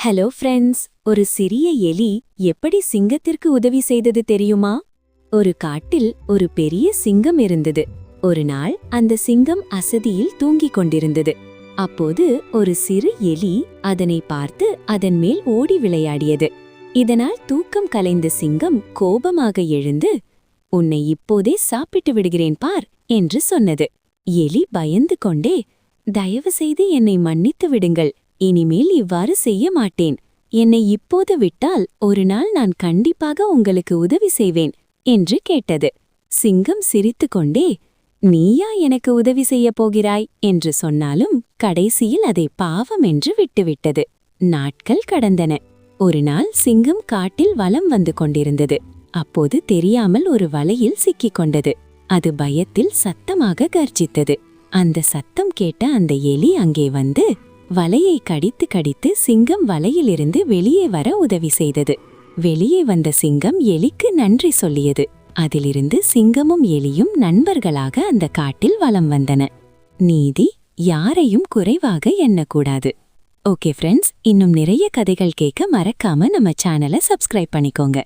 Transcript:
Hello friends, ஒரு சிறிய எலி எப்படி சிங்கத்திற்கு உதவி செய்தது தெரியுமா? ஒரு காட்டில் ஒரு பெரிய சிங்கம் இருந்தது. ஒரு நாள் அந்த சிங்கம் அசதியில் தூங்கிக் கொண்டிருந்தது. அப்போது ஒரு சிறு எலி அதனை பார்த்து அதன் மேல் ஓடி விளையாடியது. இதனால் தூக்கம் கலைந்த சிங்கம் கோபமாக எழுந்து, "உன்னை இப்போதே சாப்பிட்டு விடுகிறேன் பார்" என்று சொன்னது. எலி பயந்து கொண்டே, "தயவு செய்து என்னை மன்னித்து விடுங்கள், இனிமேல் இவ்வாறு செய்ய மாட்டேன். என்னை இப்போது விட்டால் ஒரு நாள் நான் கண்டிப்பாக உங்களுக்கு உதவி செய்வேன்" என்று கேட்டது. சிங்கம் சிரித்துக்கொண்டே, "நீயா எனக்கு உதவி செய்யப் போகிறாய்" என்று சொன்னாலும் கடைசியில் அதை பாவம் என்று விட்டுவிட்டது. நாட்கள் கடந்தன. ஒரு நாள் சிங்கம் காட்டில் வலம் வந்து கொண்டிருந்தது. அப்போது தெரியாமல் ஒரு வலையில் சிக்கிக் கொண்டது. அது பயத்தில் சத்தமாக கர்ஜித்தது. அந்த சத்தம் கேட்ட அந்த எலி அங்கே வந்து வலையை கடித்து கடித்து சிங்கம் வலையிலிருந்து வெளியே வர உதவி செய்தது. வெளியே வந்த சிங்கம் எலிக்கு நன்றி சொல்லியது. அதிலிருந்து சிங்கமும் எலியும் நண்பர்களாக அந்த காட்டில் வலம் வந்தன. நீதி: யாரையும் குறைவாக எண்ணக்கூடாது. ஓகே ஃப்ரெண்ட்ஸ், இன்னும் நிறைய கதைகள் கேட்க மறக்காம நம்ம சேனலை சப்ஸ்கிரைப் பண்ணிக்கோங்க.